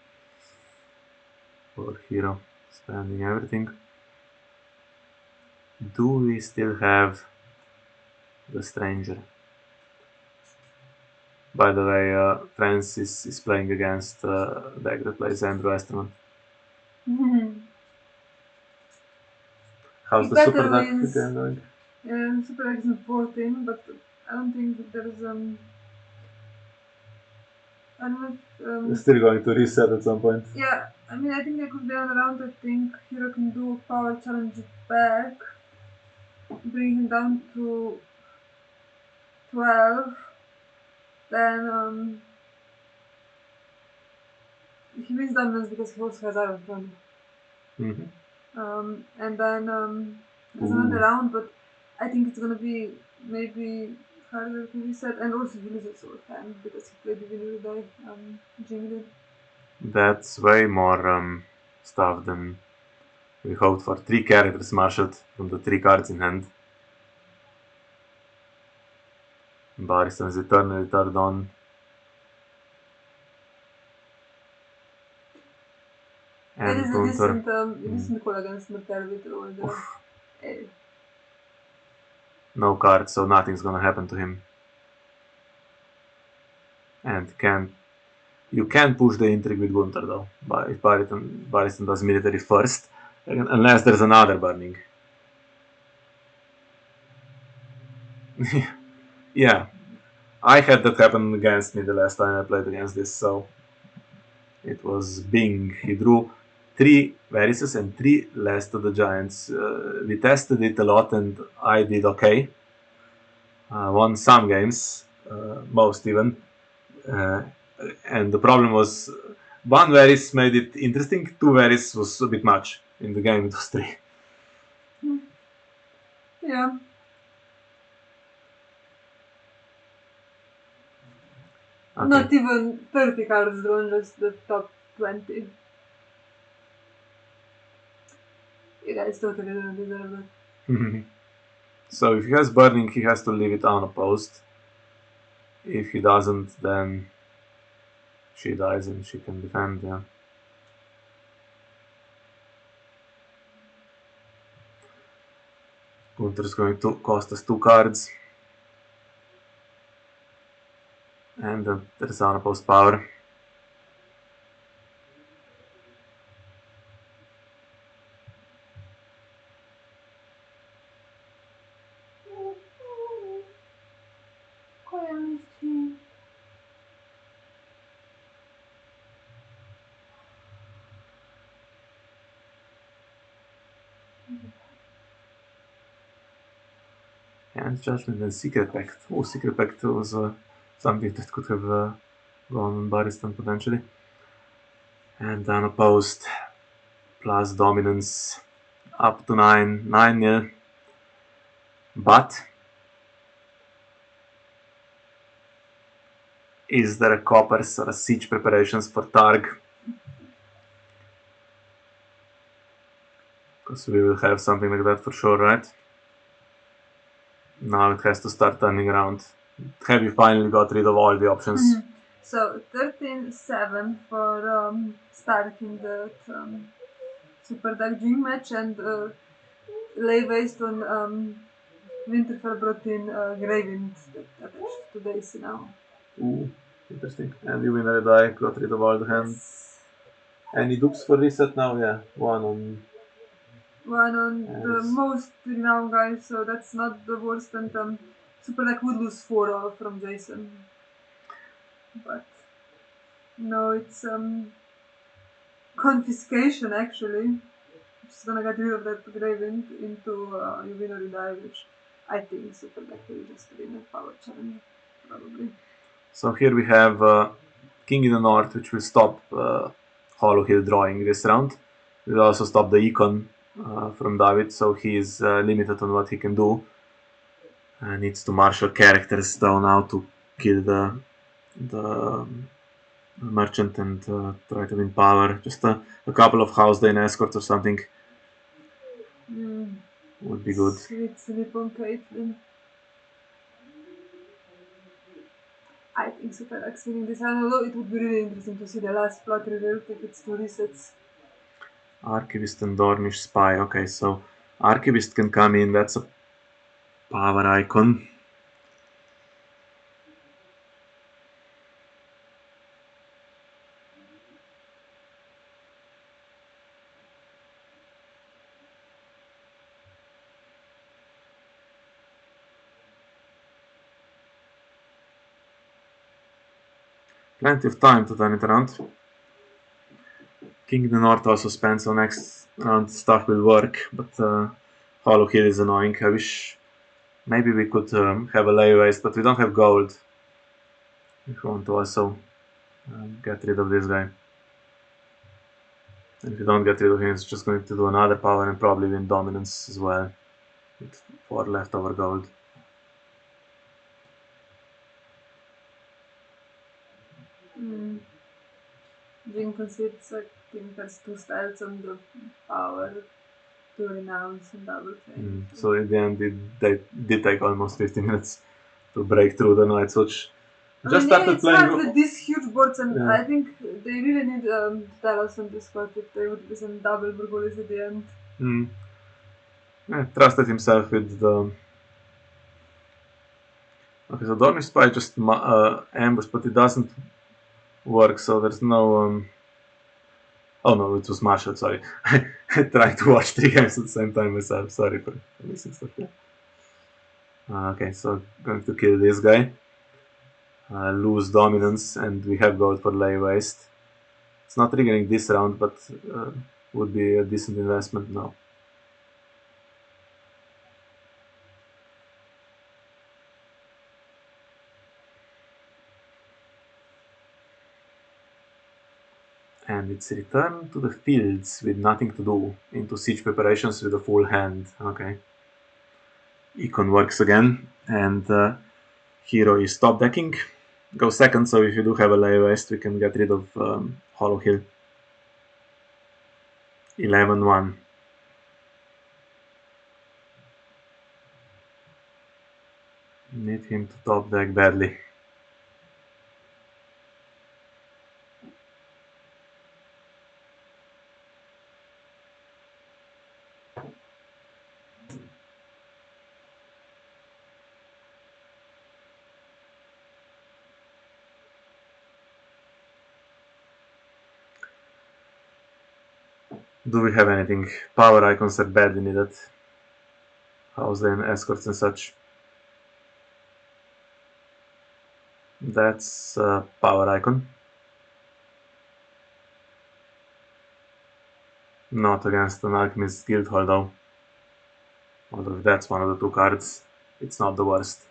for Heerro, spending everything. Do we still have the stranger? By the way, Francis is playing against the deck that plays Andrew Esterman. How's the Superduck game going? Superduck is in 14, but I don't think that there's I don't know if, It's still going to reset at some point. yeah, I mean, I think there could be another round. I think Heerro can do power challenge back, bring him down to 12. Then he wins dominance because he also has Iron Throne. And then there's another round, but I think it's gonna be maybe harder to reset, and also he loses Sword Hand because he played the winner die, Jing did. That's way more stuff than we hoped for. 3 characters marshaled from the 3 cards in hand. Barristan's eternally turned on. And it is a decent call against Martell with all the no cards, so nothing's gonna happen to him. And you can push the intrigue with Gunther though, if Barristan does military first, unless there's another burning. Yeah, I had that happen against me the last time I played against this, so it was Bing. He drew 3 Varices and 3 Last of the Giants. We tested it a lot and I did okay. Won some games, most even. And the problem was 1 Varys made it interesting, 2 Varys was a bit much. In the game it was 3. Yeah. Okay. Not even 30 cards drawn, just the top 20. You guys totally don't deserve it. So if he has burning, he has to leave it unopposed. If he doesn't, then she dies and she can defend, yeah. Gunther is going to cost us 2 cards. And then there's unopposed power. And Judgment and Secret Pact. Oh, Secret Pact was something that could have gone on Barristan potentially. And unopposed plus dominance up to 9-0. But is there a coppers or a siege preparations for Targ? Because we will have something like that for sure, right? Now it has to start turning around. Have you finally got rid of all the options? So 13-7 for starting the Superduck jing match, and lay waste on Winterfell brought in Graven attached to Daisy now. Ooh, interesting. And you win a die, got rid of all the hands. Yes. Any dupes for reset now? Yeah, one on the most renowned guy, so that's not the worst, and Superduck would lose 4 from Jason. But no, it's confiscation actually. Just gonna get rid of that Graven into you win or you die, which I think Superduck will just win a power challenge, probably. So here we have King in the North, which will stop Hollow Hill drawing this round. Will also stop the Econ from David, so he is limited on what he can do. Needs to marshal characters down now to kill the merchant and try to win power. Just a couple of House Dane escorts or something would be good. Sleep on Caitlyn. I think Superduck's winning this round, although it would be really interesting to see the last plot revealed if it's 2 resets. Archivist and Dornish Spy. Okay, so Archivist can come in, that's a power icon. Plenty of time to turn it around. King in the North also spends, so next round stuff will work, but Hollow Hill is annoying. I wish Maybe we could have a lay waste, but we don't have gold. If we want to also get rid of this guy. And if we don't get rid of him, it's just going to do another power and probably win dominance as well. With 4 leftover gold. Jing considers, I think, has 2 styles on the power to renounce and double fame. So in the end, they did take almost 50 minutes to break through the Night's Watch. Just started it's playing hard with these huge boards, and Yeah. I think they really need to tell us on Discord if there would be some double Burgolis at the end. Trusted himself with the. Okay, so Dormy Spy just ambush, but it doesn't work, so there's no. Oh no, it was Marshall, sorry. I tried to watch 3 games at the same time myself. Sorry for missing stuff here. Okay, so going to kill this guy. Lose dominance, and we have gold for lay waste. It's not triggering this round, but would be a decent investment now. And it's return to the fields with nothing to do, into siege preparations with a full hand. Okay. Econ works again, and Heerro is top decking. Go second, so if you do have a lay waste, we can get rid of Hollow Hill. 11-1. Need him to top deck badly. Do we have anything? Power icons are badly needed. House then escorts and such. That's a power icon. Not against an Alchemist Guildhall though. Although if that's one of the 2 cards, it's not the worst.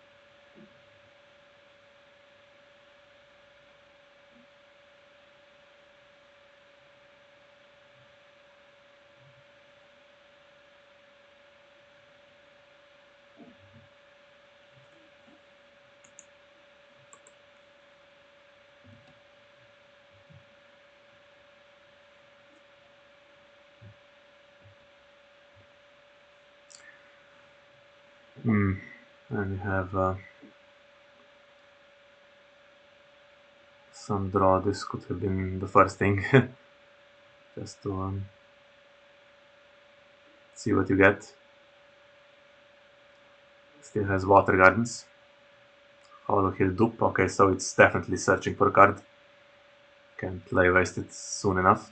And we have some draw. This could have been the first thing. Just to see what you get. Still has Water Gardens. Hollow Hill Dupe. Okay, so it's definitely searching for a card. Can't lay waste it soon enough.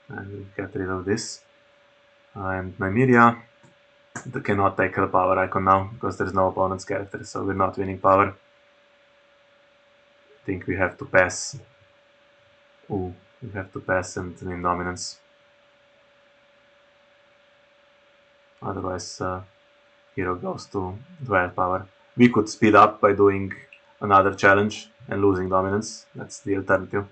And we'll get rid of this. And Nymeria cannot take the power icon now because there's no opponent's character, so we're not winning power. I think we have to pass. We have to pass and win dominance. Otherwise, Heerro goes to 12 power. We could speed up by doing another challenge and losing dominance. That's the alternative.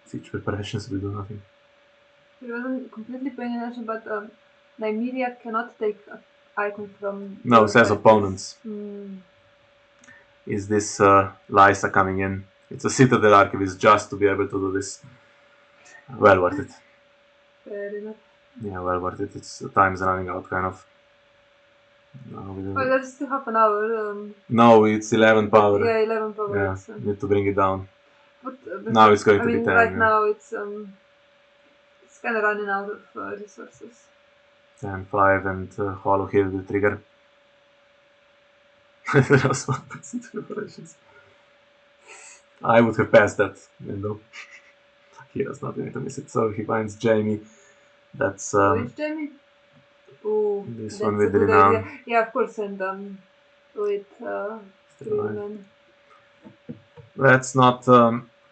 Siege preparations will do nothing. He wasn't completely paying attention, but Nymeria cannot take an icon from. No, it says opponents. Mm. Is this Lysa coming in? It's a Citadel Archivist just to be able to do this. Well worth it. Fair enough. Yeah, well worth it. It's time's running out, kind of. Oh, that's still half an hour. No, it's 11 power. Yeah, 11 power. Yeah, need to bring it down. But, now it's going to be 10. Right now it's kind of running out of resources. 10, 5, and Hollow Hill will trigger. I would have passed that window. He does not going to miss it, so he finds Jamie. That's which Jamie? Oh, this one with Renown. Yeah, of course, and with Freeman. Let's not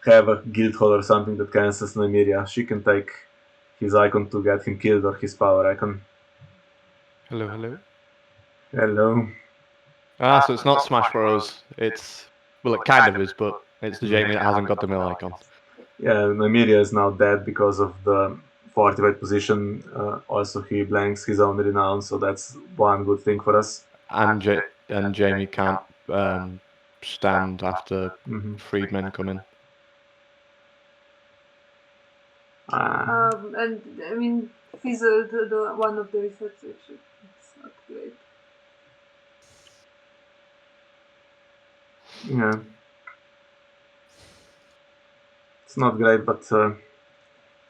have a Guildhall or something that cancels Nymeria. She can take his icon to get him killed or his power icon. Hello, hello. Hello. So it's not Smash Bros. It's, well, it kind of is, but it's the Jaime that hasn't got the mill icon. Yeah, Nymeria is now dead because of the fortified position. Also, he blanks his own renown, so that's one good thing for us. And Jaime can't stand after freedmen come in. And I mean, fizzled the one of the resets, which it's not great. Yeah. It's not great, but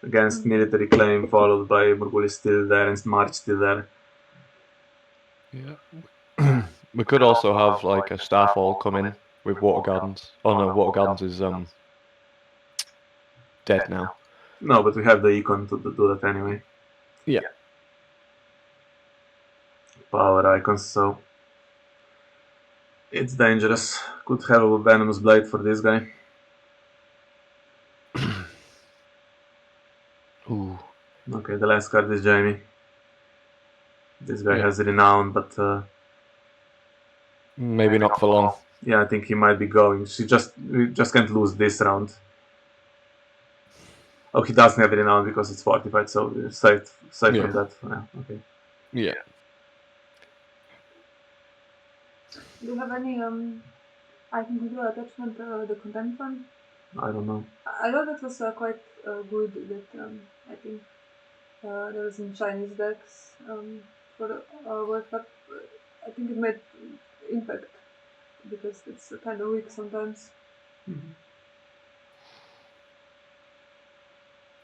against military claim, followed by Morgul is still there and March still there. Yeah. We could also have like a Starfall come in with Water Gardens. Oh no, Water Gardens is dead now. No, but we have the icon to do that anyway. Yeah. Power icons, so it's dangerous. Could have a venomous blade for this guy. Ooh. Okay, the last card is Jaime. This guy has renown, but maybe not for long. Yeah, I think he might be going. We just can't lose this round. Oh, he doesn't have renown because it's fortified, so we're safe from that. Yeah, okay. Yeah. Do you have any item to do attachment the content one? I don't know. I thought that was quite good. That I think there was in Chinese decks for the World Cup. I think it made impact because it's kind of weak sometimes.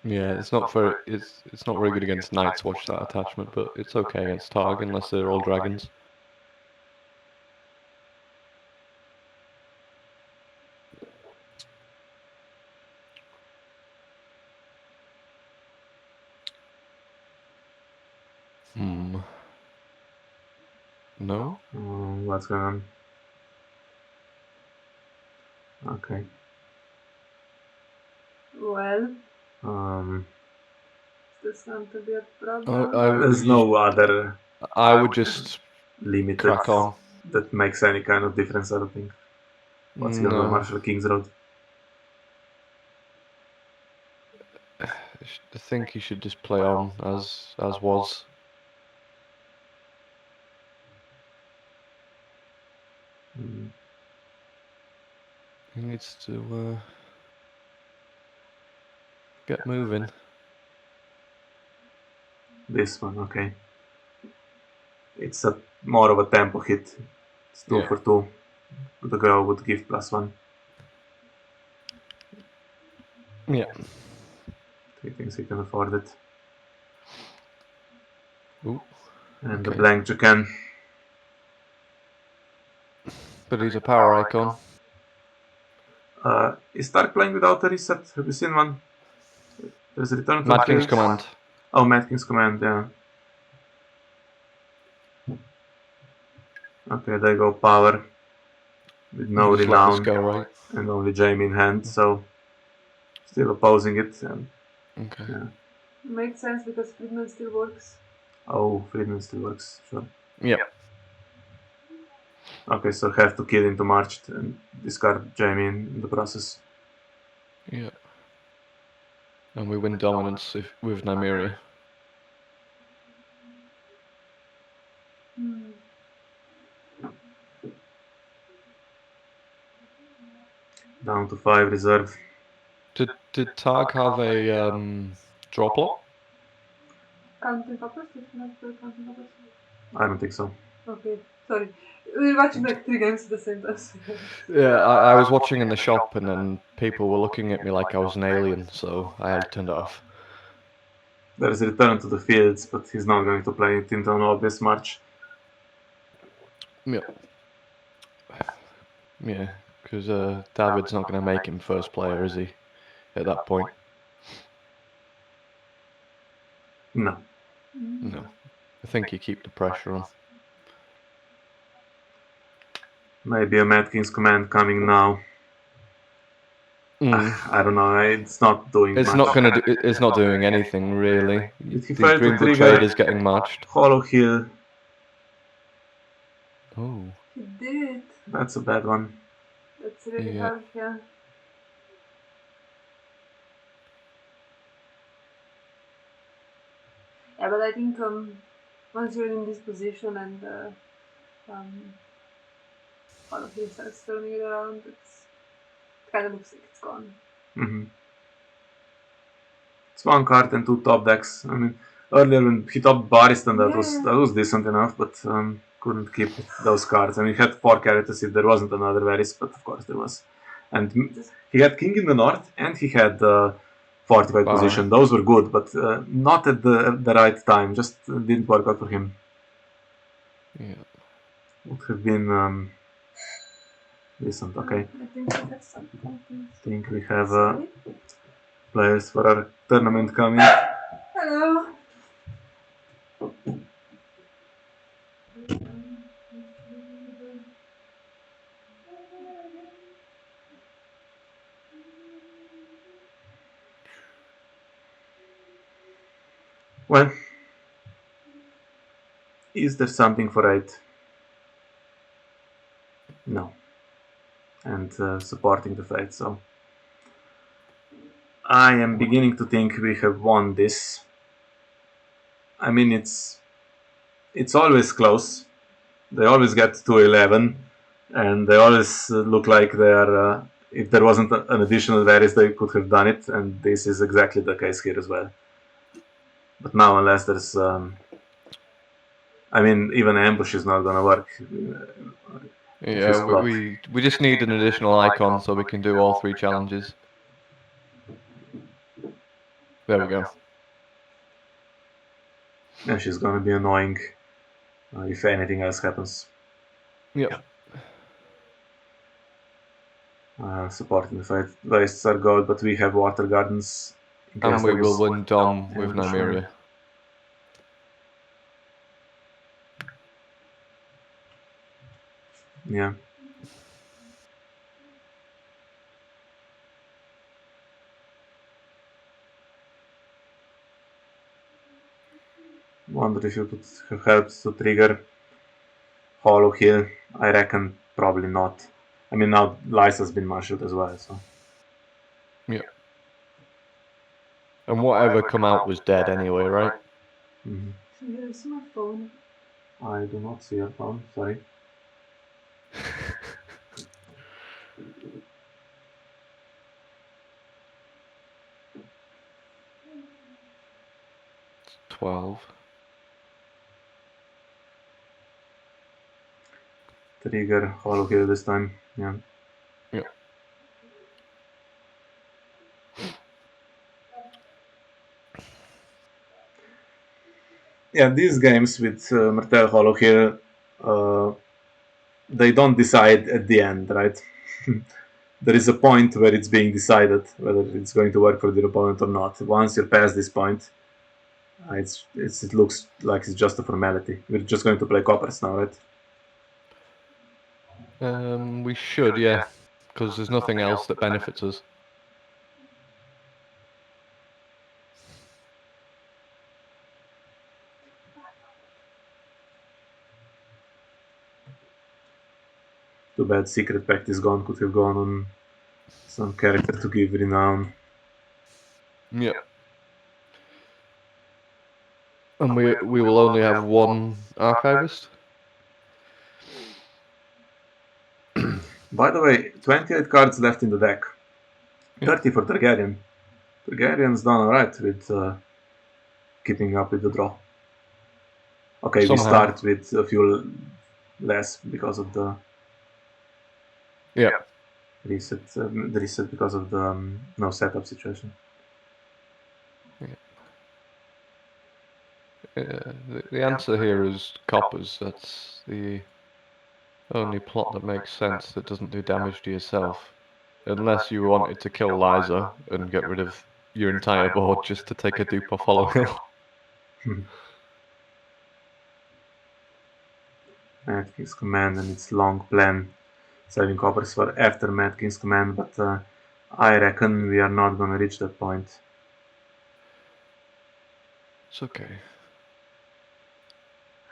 Yeah, it's not very good against Night's Watch, that attachment, but it's okay against Targ unless they're all dragons. No? What's going on? Okay. Well, this not to be a problem. There's no other. I would just limited crack on. That makes any kind of difference, I don't think. What's your Marshall King's Road? I think he should just play on as was. He needs to get moving. This one, okay. It's more of a tempo hit. It's 2 for 2. The girl would give +1. Yeah. He thinks he can afford it. Ooh. And the blank you can. But he's a power icon. Is Stark playing without a reset? Have you seen one? There's a return to Mad King's Command. Oh, Mad King's Command, yeah. Okay, they go power. With no renown. Go, right? And only Jaime in hand, so still opposing it. And, okay. Yeah. Makes sense because Friedman still works. Oh, Friedman still works, sure. Yep. Okay, so have to kill into March and discard Jaime in the process. Yeah. And we win dominance with Nymeria. Down to 5 reserve. Did Targ have a draw plot? Counting coppers? Did you not play counting coppers? I don't think so. Okay, sorry. We were watching like 3 games at the same time. Yeah, I was watching in the shop and then people were looking at me like I was an alien, so I turned it off. There's a return to the fields, but he's not going to play it into an obvious March. Yeah. Yeah, because David's not going to make him first player, is he? At that point. No. No. I think you keep the pressure on. Maybe a Mad King's Command coming now. I don't know. It's not doing It's much. not gonna do. It's not doing anything really. Did he The fail to Dream the trigger? Trade is getting matched. Hollow Hill. Oh. He did. That's a bad one. That's really Yeah. hard, yeah. Yeah, but I think once you're in this position and all of you starts turning it around, it kind of looks like it's gone. Mm-hmm. It's one card and 2 top decks. I mean, earlier when he topped Baristan, that was decent enough, but couldn't keep those cards. I mean, he had 4 characters if there wasn't another Varys, but of course there was. And he had King in the north, and he had fortified position. Those were good, but not at the right time. Just didn't work out for him. Yeah. Would have been decent. Okay. I think we have something. I think we have players for our tournament coming. Hello. Well, is there something for it? No. And supporting the fight, so I am beginning to think we have won this. I mean, it's always close. They always get to 11, and they always look like they are. If there wasn't an additional Varys, they could have done it, and this is exactly the case here as well. But now, unless there's, I mean, even ambush is not gonna work. Yeah, we just need an additional icon so we can do all 3 challenges. There we go. Yeah, she's gonna be annoying if anything else happens. Yep. Supporting the fight. Wastes are gold, but we have water gardens. And we will win Dom with Nymeria. Yeah. Wonder if you could have helped to trigger Hollow Hill. I reckon probably not. I mean, now Lysa's been marshaled as well, so. Yeah. And whatever come out was dead anyway, right? Mm-hmm. Here's my phone. I do not see your phone, sorry. It's 12. Trigger Hollow Hill this time, yeah. Yeah. Yeah, these games with Martell Hollow Hill, they don't decide at the end, right? There is a point where it's being decided whether it's going to work for the opponent or not. Once you're past this point, it looks like it's just a formality. We're just going to play coppers now, right? We should, yeah, because there's nothing else that benefits us. Too bad Secret Pact is gone. Could have gone on some character to give renown. Yeah. And we will only have 1 archivist. By the way, 28 cards left in the deck. 30 for Targaryen. Targaryen's done alright with keeping up with the draw. Okay, Somehow. we start with a few less because of the reset. The reset because of the no setup situation. The answer here is coppers. That's the only plot that makes sense that doesn't do damage to yourself. Unless you wanted to kill Liza and get rid of your entire board just to take a dupe off Hollow Hill. Mad King's Command and its long plan. Saving coppers for after Mad King's Command, but I reckon we are not gonna reach that point. It's okay.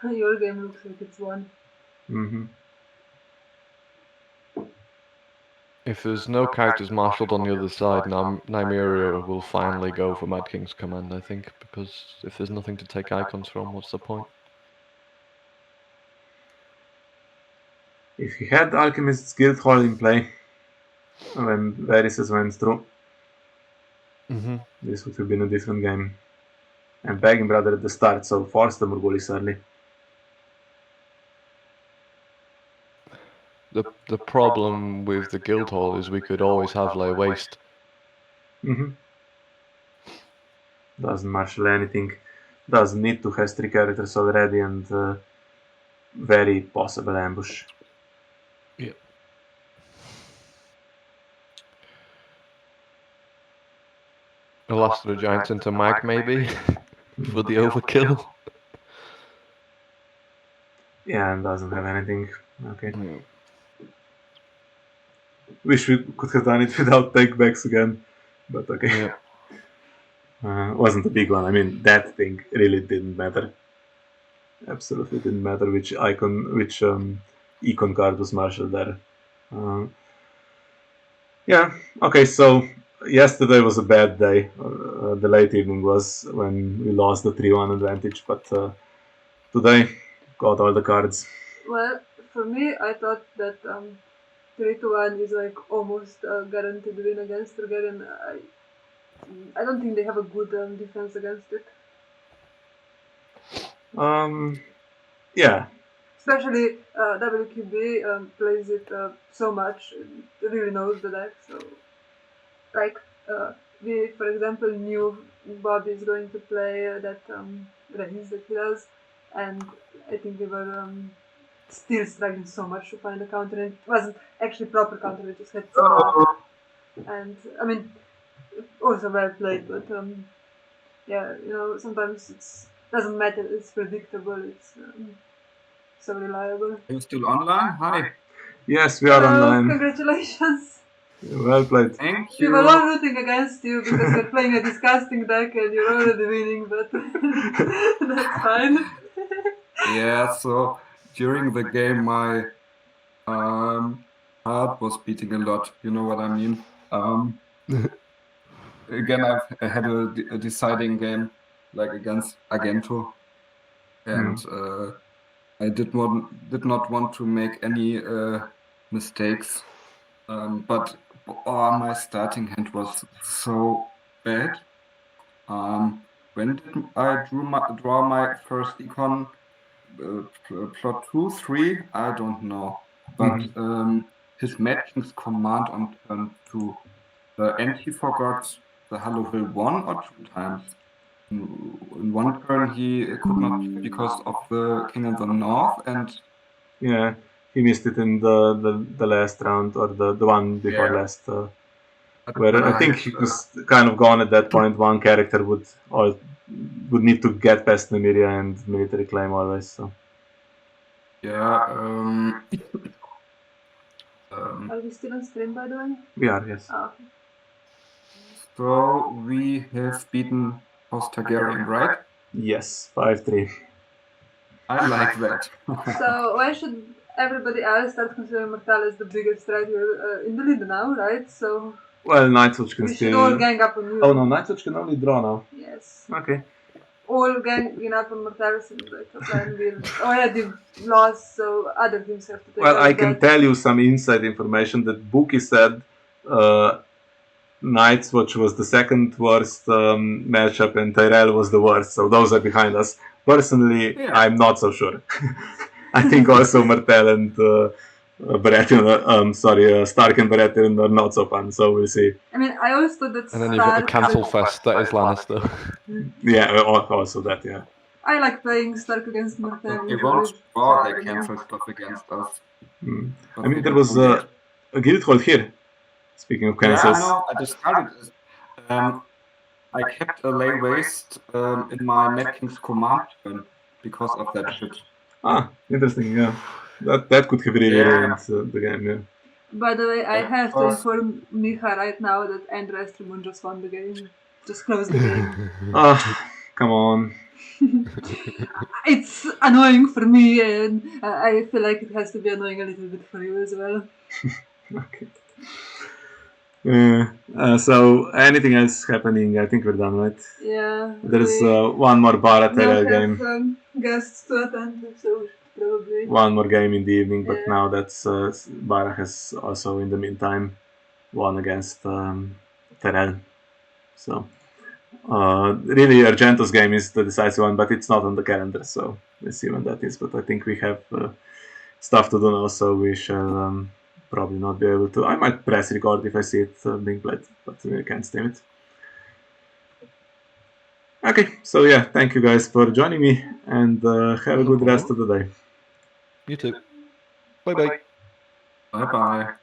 Your game looks like it's won. Mm-hmm. If there's no characters marshalled on the other side, Nymeria will finally go for Mad King's command, I think, because if there's nothing to take icons from, what's the point? If he had Alchemist's Guildhall in play when Varys went through, this would have been a different game. And begging brother at the start, so force the Morgulis early. The problem with the Guildhall is we could always have Lay Waste. Doesn't marshal anything. Doesn't need to, has 3 characters already and very possible ambush. Yeah. The last of the Giants into Mag, maybe, for the overkill. Yeah, and doesn't have anything. Okay. Mm. Wish we could have done it without takebacks again, but okay. Yeah. Wasn't a big one. I mean, that thing really didn't matter. Absolutely didn't matter which econ card was marshaled there. Yeah, okay, so yesterday was a bad day. The late evening was when we lost the 3-1 advantage, but today got all the cards. Well, for me, I thought that 3-1 is like almost a guaranteed win against Targaryen. I don't think they have a good defense against it. Yeah. Especially WQB plays it so much, really knows the deck. So, like, we, for example, knew Bob is going to play that range that he does, and I think we were still struggling so much to find a counter, and it wasn't actually proper counter, we just had some luck. And, I mean, also well played, but yeah, you know, sometimes it doesn't matter, it's predictable, it's so reliable. Are you still online? Hi. Yes, we are Hello, online. congratulations. Well played. Thank We you. were all rooting against you because you're playing a disgusting deck and you're already winning, but that's fine. Yeah, so during the game my heart was beating a lot, you know what I mean? Again, I had a deciding game like against Argento, and I did not want to make any mistakes, but my starting hand was so bad. When did I draw my first econ? Plot 2, 3, I don't know. But his Mad King's command on turn 2, and he forgot the Halloween 1 or 2 times. In one turn he could not because of the King in the North, and yeah, he missed it in the last round or the one before last. Where I think he was kind of gone at that point. One character would need to get past Nymeria and military claim always. So yeah. Are we still on stream, by the way? we are, yes. Oh, okay. So we have beaten House Targaryen, right? Yes, 5-3. I like that. So why should everybody else start considering Martell as the biggest threat? You're in the lead now, right? So Well, Nightwatch can we should still. all gang up on you. Oh no, Nightwatch can only draw now. Yes. Okay. All ganging up on Martell since the top line will already lost, so other teams have to take Well, care I of can that. tell you some inside information that Bookie said Night's Watch was the second worst matchup and Tyrell was the worst, so those are behind us. Personally, Yeah. I'm not so sure. I think also Martell and Stark and Baratheon are not so fun, so we'll see. I mean, I always thought that And then you've got the Stark cancel was- fest that is Lannister. Yeah, also that, yeah. I like playing Stark against Martell. They won't draw their cancel stuff against us. I mean, there was a Guildhall here. Speaking of cancels. Yeah, I know. I discarded it. I kept a lay waste in my Mad King's command turn because of that shit. Ah, interesting, yeah. That could have really ruined the game, yeah. By the way, I Of have to course. inform Micha right now that Andrew Estremon just won the game. Just close the game. Come on. It's annoying for me, and I feel like it has to be annoying a little bit for you as well. Okay. So anything else happening? I think we're done, right? Yeah. There's we one more now Baratel have game. guests to attend, so probably. One more game in the evening, but Yeah. now that's Bara has also in the meantime won against Terrell. So really Argento's game is the decisive one, but it's not on the calendar, so let's see when that is. But I think we have stuff to do now, so we shall probably not be able to. I might press record if I see it being played, but we can't stream it. Okay, so yeah, thank you guys for joining me, and have a good rest of the day. You too. Bye bye. Bye bye.